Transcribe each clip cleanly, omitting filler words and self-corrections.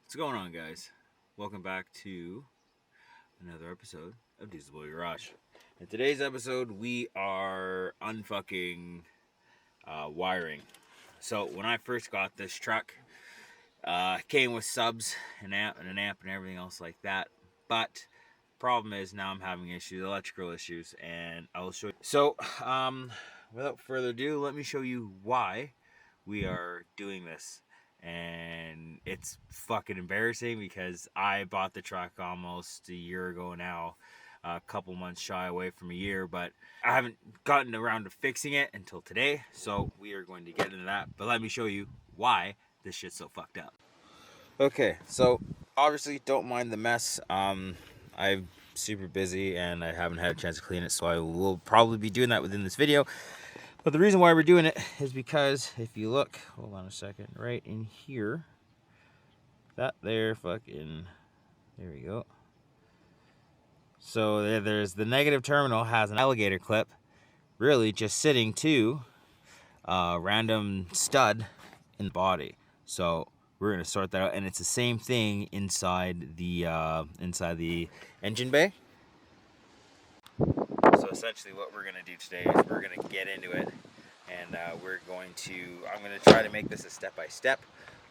What's going on, guys? Welcome back to another episode of Diesel Boy Garage. In today's episode, we are unfucking wiring. So when I first got this truck, it came with subs, an amp, and everything else like that. But problem is now I'm having issues, electrical issues, and I will show you. So, without further ado, let me show you why we are doing this. And it's fucking embarrassing because I bought the truck almost a year ago now, a couple months shy away from a year, but I haven't gotten around to fixing it until today, so we are going to get into that. But let me show you why this shit's so fucked up. Okay, so obviously don't mind the mess. I'm super busy and I haven't had a chance to clean it, so I will probably be doing that within this video. But the reason why we're doing it is because if you look, hold on a second, right in here, that there fucking, there we go. So there's the negative terminal has an alligator clip, really just sitting to a random stud in the body. So we're gonna sort that out, and it's the same thing inside the engine bay. So essentially what we're going to do today is we're going to get into it, and I'm going to try to make this a step-by-step,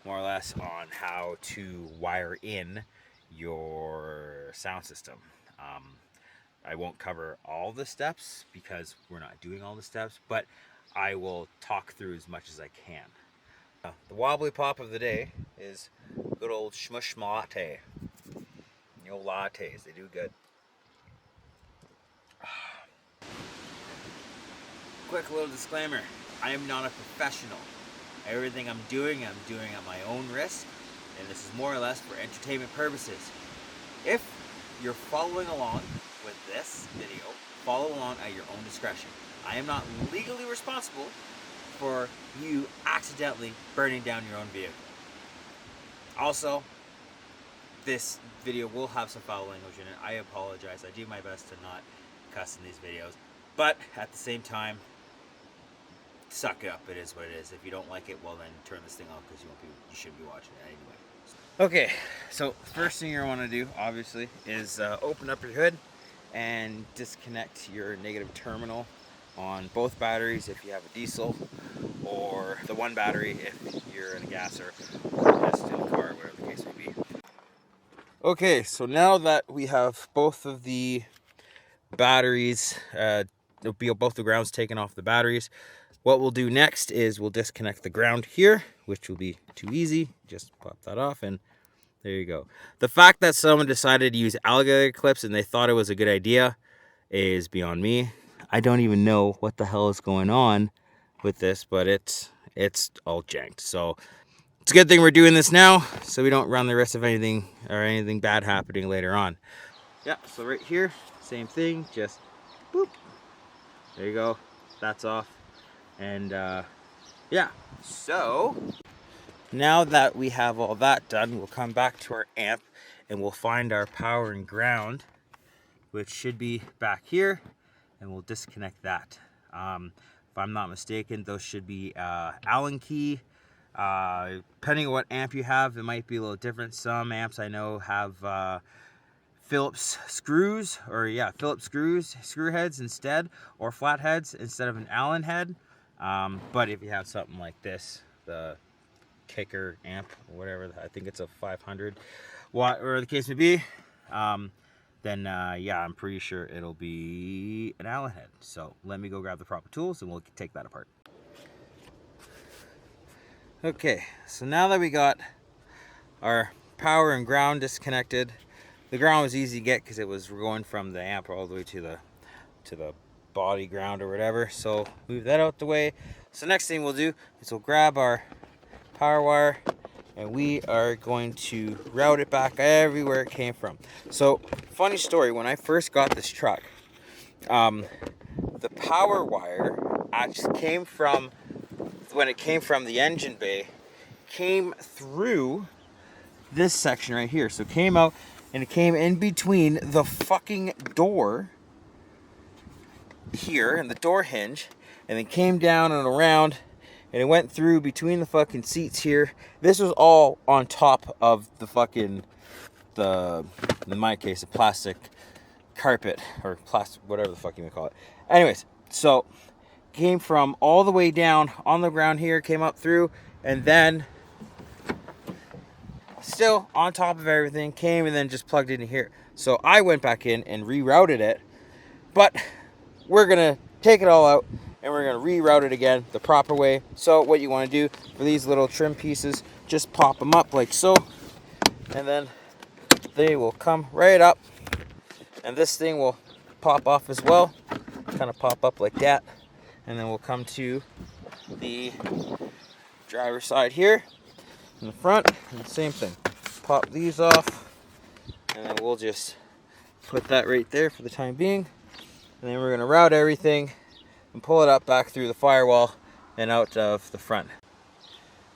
more or less, on how to wire in your sound system. I won't cover all the steps because we're not doing all the steps, but I will talk through as much as I can. The wobbly pop of the day is good old shmush latte. The old lattes, they do good. Quick little disclaimer, I am not a professional. Everything I'm doing at my own risk, and this is more or less for entertainment purposes. If you're following along with this video, follow along at your own discretion. I am not legally responsible for you accidentally burning down your own vehicle. Also, this video will have some foul language in it. I apologize. I do my best to not cuss in these videos. But at the same time, suck it up. It is what it is. If you don't like it, well then turn this thing off because you shouldn't be watching it anyway. Okay, so first thing you want to do, obviously, is open up your hood and disconnect your negative terminal on both batteries if you have a diesel, or the one battery if you're in a gasser or a piston car, whatever the case may be. Okay, so now that we have both of the batteries, both the grounds taken off the batteries, what we'll do next is we'll disconnect the ground here, which will be too easy. Just pop that off and there you go. The fact that someone decided to use alligator clips and they thought it was a good idea is beyond me. I don't even know what the hell is going on with this, but it's all janked. So it's a good thing we're doing this now so we don't run the risk of anything bad happening later on. Yeah, so right here, same thing, just boop. There you go. That's off. And yeah, so now that we have all that done, we'll come back to our amp and we'll find our power and ground, which should be back here, and we'll disconnect that. If I'm not mistaken, those should be Allen key. Depending on what amp you have, it might be a little different. Some amps I know have Phillips screws, screw heads instead, or flat heads instead of an Allen head. But if you have something like this, the kicker amp or whatever, I think it's a 500 watt or the case may be, then yeah, I'm pretty sure it'll be an Allen head. So let me go grab the proper tools and we'll take that apart. Okay, so now that we got our power and ground disconnected, the ground was easy to get because it was going from the amp all the way to the body ground or whatever. So move that out the way. So next thing we'll do is we'll grab our power wire and we are going to route it back everywhere it came from. So funny story, when I first got this truck, the power wire actually came from, when it came from the engine bay, came through this section right here. So it came out and it came in between the fucking door here and the door hinge, and then came down and around and it went through between the fucking seats here. This was all on top of the fucking, in my case, a plastic carpet, or plastic, whatever the fuck you may call it. Anyways, so came from all the way down on the ground here, came up through, and then still on top of everything, came and then just plugged into here. So I went back in and rerouted it, but we're gonna take it all out and we're gonna reroute it again the proper way. So what you want to do for these little trim pieces, just pop them up like so, and then they will come right up, and this thing will pop off as well, kind of pop up like that, and then we'll come to the driver's side here in the front, and the same thing, pop these off, and then we'll just put that right there for the time being, and then we're going to route everything and pull it up back through the firewall and out of the front.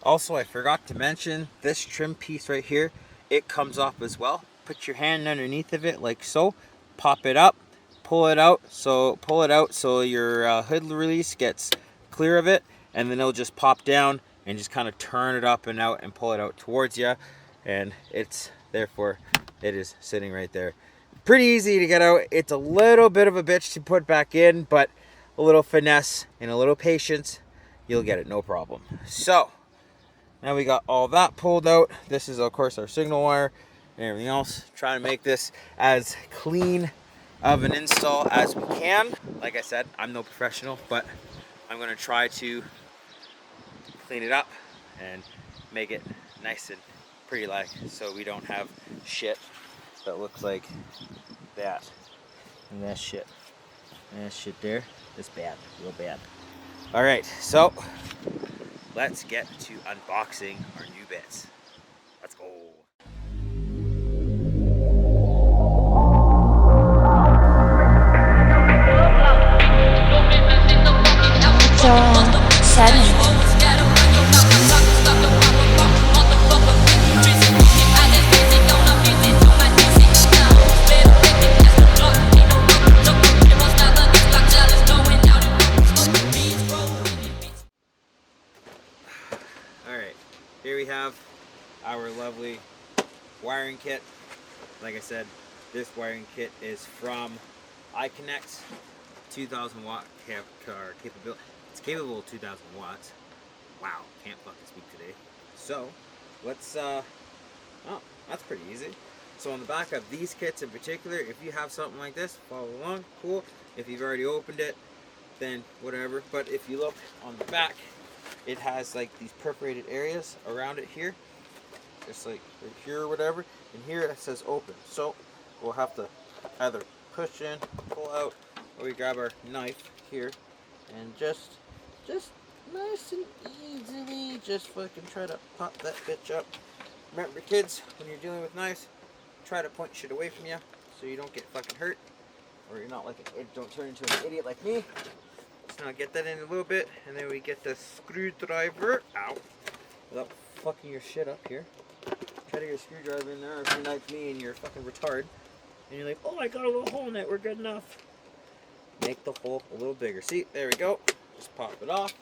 Also, I forgot to mention this trim piece right here, it comes off as well. Put your hand underneath of it like so, pop it up, pull it out so your hood release gets clear of it, and then it'll just pop down and just kind of turn it up and out and pull it out towards you, and it's therefore it is sitting right there. Pretty easy to get out. It's a little bit of a bitch to put back in, but a little finesse and a little patience, you'll get it, no problem. So now we got all that pulled out. This is of course our signal wire and everything else. Trying to make this as clean of an install as we can. Like I said, I'm no professional, but I'm going to try to clean it up and make it nice and pretty, like, so we don't have shit that looks like that. And that shit there is bad, real bad. All right, so let's get to unboxing our new bits. Let's go. Alright, here we have our lovely wiring kit. Like I said, this wiring kit is from iConnect, 2000 watt capability. It's capable of 2000 watts. Wow, can't fucking speak today. So, let's, oh, that's pretty easy. So on the back of these kits in particular, if you have something like this, follow along, cool. If you've already opened it, then whatever. But if you look on the back, it has like these perforated areas around it here. Just like right here or whatever. And here it says open. So we'll have to either push in, pull out, or we grab our knife here and just nice and easily just fucking try to pop that bitch up. Remember kids, when you're dealing with knives, try to point shit away from you so you don't get fucking hurt, or you're not like don't turn into an idiot like me. So now get that in a little bit, and then we get the screwdriver out without fucking your shit up here. Try to get a screwdriver in there, or if you're like me and you're fucking retarded and you're like, oh, I got a little hole in it, we're good enough. Make the hole a little bigger. See, there we go. Just pop it off,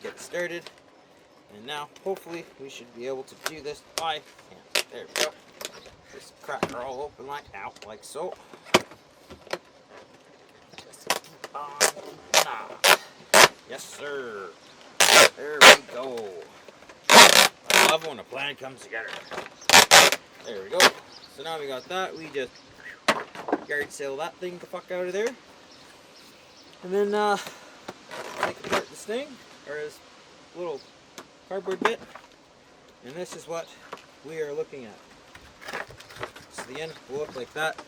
get it started, and now hopefully we should be able to do this by hand. There we go. Just crack her all open like out, like so. Just keep on. Yes, sir. There we go. I love when a plan comes together. There we go. So now we got that. We just yard sale that thing the fuck out of there. And then take apart this thing, or this little cardboard bit. And this is what we are looking at. So the end will look like that.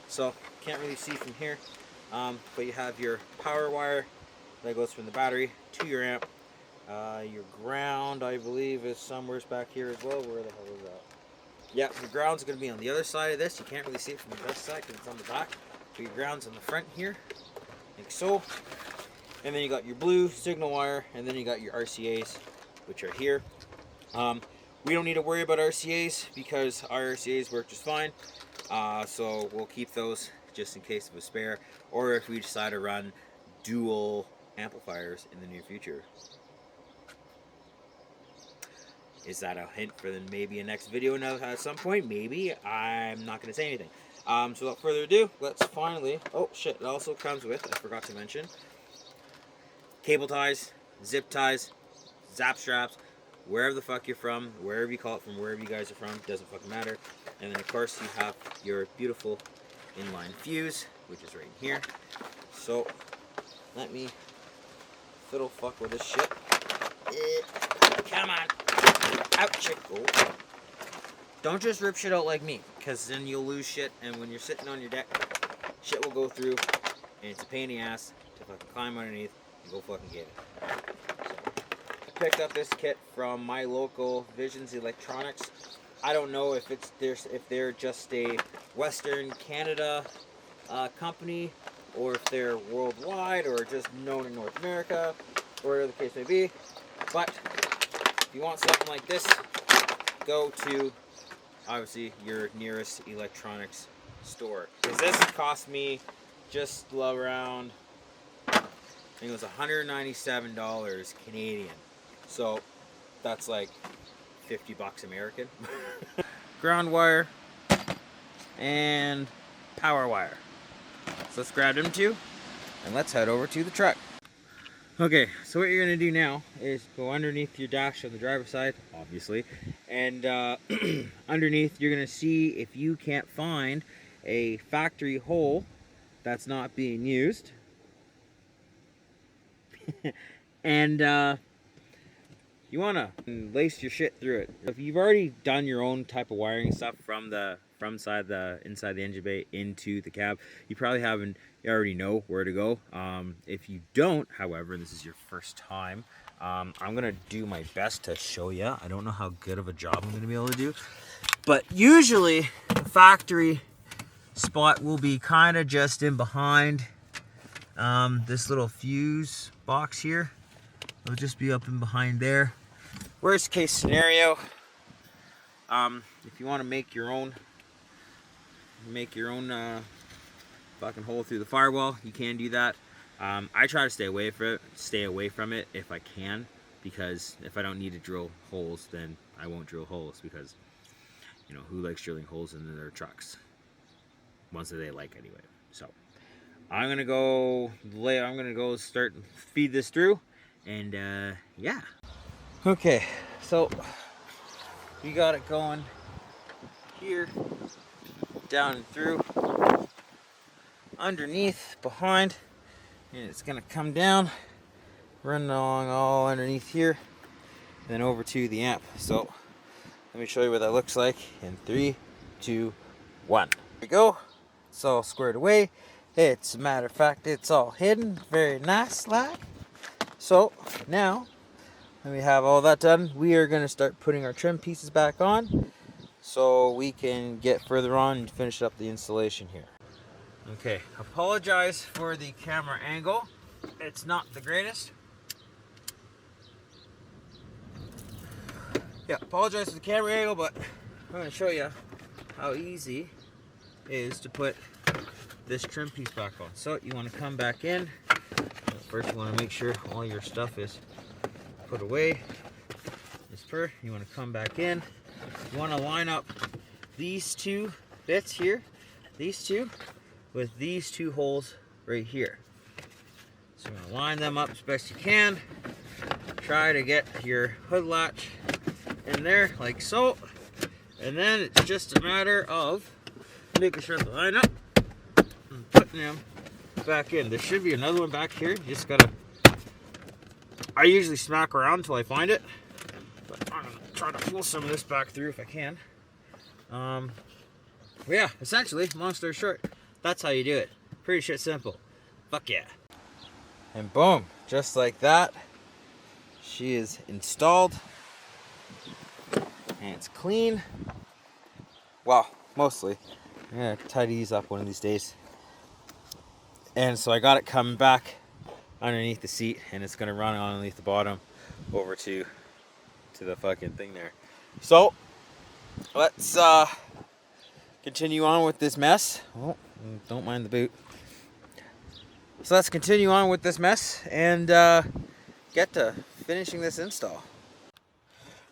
So can't really see from here. But you have your power wire that goes from the battery to your amp. Your ground, I believe, is somewhere back here as well. Where the hell is that? Yeah, your ground's going to be on the other side of this. You can't really see it from the best side because it's on the back. But your ground's on the front here, like so. And then you got your blue signal wire, and then you got your RCAs, which are here. We don't need to worry about RCAs because our RCAs work just fine. So we'll keep those just in case of a spare, or if we decide to run dual amplifiers in the near future. Is that a hint for maybe a next video at some point? Maybe. I'm not going to say anything. So without further ado, let's finally... Oh, shit. It also comes with, I forgot to mention, cable ties, zip ties, zap straps, wherever the fuck you're from, wherever you call it from, wherever you guys are from, doesn't fucking matter. And then, of course, you have your beautiful inline fuse, which is right here. So, let me fiddle fuck with this shit. Come on. Out shit go. Don't just rip shit out like me, because then you'll lose shit, and when you're sitting on your deck, shit will go through, and it's a pain in the ass to fucking climb underneath and go fucking get it. So, I picked up this kit from my local Visions Electronics. I don't know if they're just a Western Canada company, or if they're worldwide, or just known in North America, or whatever the case may be. But if you want something like this, go to obviously your nearest electronics store. Because this cost me just around, I think it was $197 Canadian. So that's like 50 bucks American. Ground wire and power wire. So let's grab them two and let's head over to the truck. Okay, so what you're going to do now is go underneath your dash on the driver's side, obviously, and underneath you're going to see if you can't find a factory hole that's not being used. And you want to lace your shit through it. If you've already done your own type of wiring stuff from inside the engine bay into the cab, you probably you already know where to go. If you don't, however, and this is your first time, I'm gonna do my best to show you. I don't know how good of a job I'm gonna be able to do, but usually the factory spot will be kind of just in behind this little fuse box here. It'll just be up in behind there. Worst case scenario, if you want to make your own fucking hole through the firewall, you can do that. I try to stay away from it if I can, because if I don't need to drill holes, then I won't drill holes, because you know who likes drilling holes in their trucks? Ones that they like anyway. So I'm gonna go start and feed this through, and yeah. Okay, so we got it going here, down and through, underneath, behind, and it's gonna come down, run along all underneath here, and then over to the amp. So let me show you what that looks like in 3, 2, 1. There we go. It's all squared away. It's a matter of fact, it's all hidden, very nice like. So now when we have all that done, we are going to start putting our trim pieces back on so we can get further on and finish up the installation here. Okay, apologize for the camera angle. It's not the greatest. Yeah, apologize for the camera angle, but I'm going to show you how easy it is to put this trim piece back on. So you want to come back in. First you want to make sure all your stuff is put away. You want to come back in. You want to line up these two bits here, these two, with these two holes right here. So you're going to line them up as best you can. Try to get your hood latch in there like so. And then it's just a matter of making sure they line up and putting them back in. There should be another one back here. You just gotta, I usually smack around until I find it, but I'm gonna try to pull some of this back through if I can. But yeah, essentially, long story short, that's how you do it. Pretty shit simple. Fuck yeah. And boom, just like that, she is installed. And it's clean. Well, mostly. I'm gonna tidy these up one of these days. And so I got it coming back underneath the seat, and it's gonna run underneath the bottom over to the fucking thing there. So let's continue on with this mess. Oh, don't mind the boot. So let's continue on with this mess and get to finishing this install.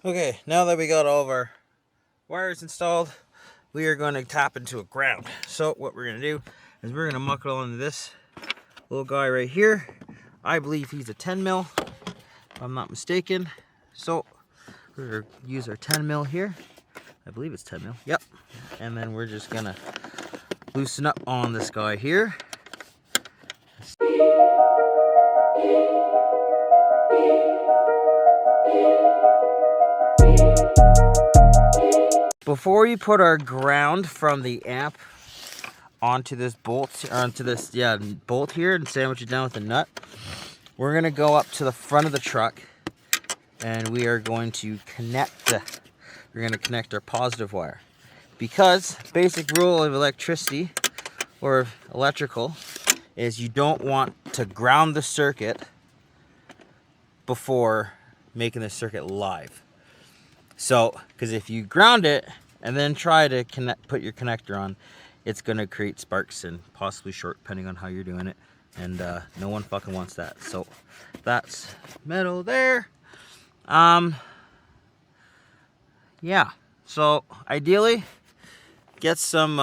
Okay, now that we got all of our wires installed, we are going to tap into a ground. So what we're going to do is we're going to muck it all into this little guy right here. I believe he's a 10 mil, if I'm not mistaken. So we're going to use our 10 mil here. I believe it's 10 mil. Yep. And then we're just going to loosen up on this guy here. Before we put our ground from the amp onto this bolt, or onto this bolt here, and sandwich it down with a nut, we're going to go up to the front of the truck and we are going to connect our positive wire, because basic rule of electricity or electrical is you don't want to ground the circuit before making the circuit live. So, because if you ground it and then try to put your connector on, it's going to create sparks and possibly short, depending on how you're doing it. And no one fucking wants that. So, that's metal there. Yeah. So, ideally, get some,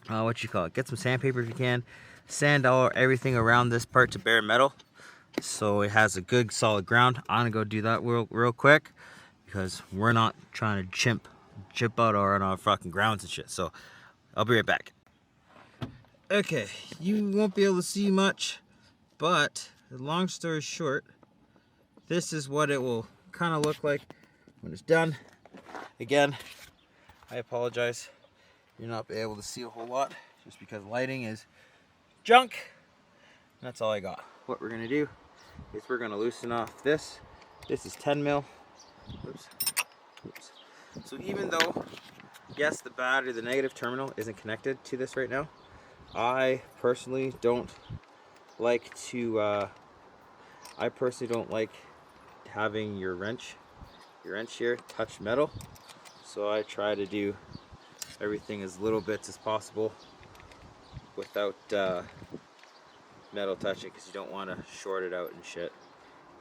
get some sandpaper if you can. Sand everything around this part to bare metal, so it has a good solid ground. I'm gonna go do that real quick, because we're not trying to chip out on our fucking grounds and shit. So I'll be right back. Okay, you won't be able to see much, but long story short, this is what it will kind of look like when it's done. Again, I apologize, you're not be able to see a whole lot just because lighting is junk. And that's all I got. What we're gonna do is we're gonna loosen off this. This is 10 mil. Oops. So even though, yes, the battery, the negative terminal isn't connected to this right now, I personally don't like having your wrench here touch metal. So I try to do everything as little bits as possible without metal touching, because you don't want to short it out and shit,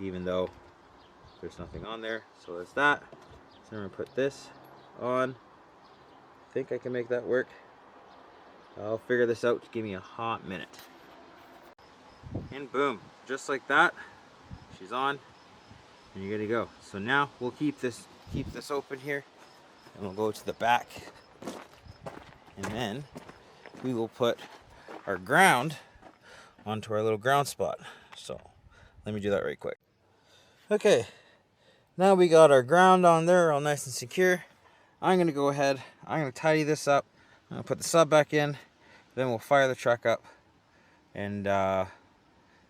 even though there's nothing on there. So there's that. So I'm gonna put this on. I think I can make that work. I'll figure this out. Give me a hot minute. And boom, just like that, she's on, and you're good to go. So now we'll keep this open here, and we'll go to the back, and then we will put our ground onto our little ground spot. So let me do that right quick. Okay, now we got our ground on there all nice and secure. I'm gonna go ahead, I'm gonna tidy this up, I'm gonna put the sub back in, then we'll fire the truck up and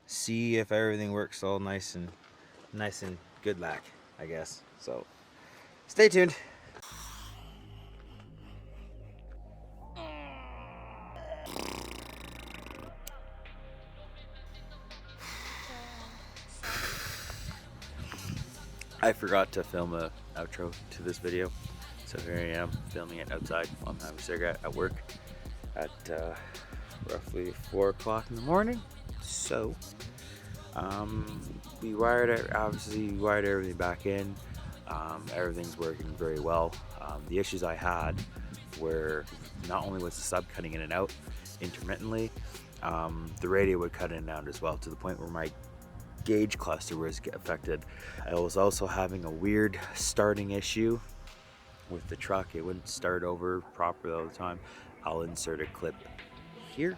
see if everything works all nice and good lack, I guess. So stay tuned. I forgot to film a outro to this video, so here I am filming it outside while I'm having a cigarette at work at roughly 4 o'clock in the morning. So we wired everything back in. Everything's working very well. The issues I had were not only was the sub cutting in and out intermittently, the radio would cut in and out as well, to the point where my gauge cluster was affected. I was also having a weird starting issue with the truck. It wouldn't start over properly all the time. I'll insert a clip here.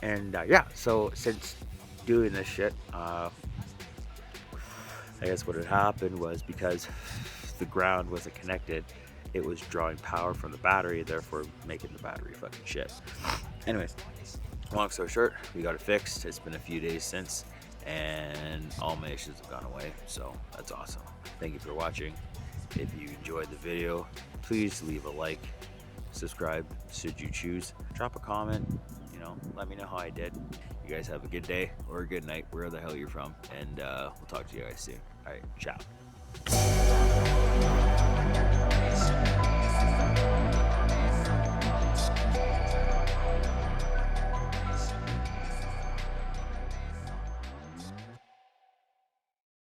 And yeah, so since doing this shit, I guess what had happened was, because the ground wasn't connected, it was drawing power from the battery, therefore making the battery fucking shit. Anyways, long story short, we got it fixed. It's been a few days since, and all my issues have gone away, so that's awesome. Thank you for watching. If you enjoyed the video, please leave a like, subscribe should you choose, drop a comment, let me know how I did. You guys have a good day or a good night, wherever the hell you're from, and we'll talk to you guys soon. All right, ciao.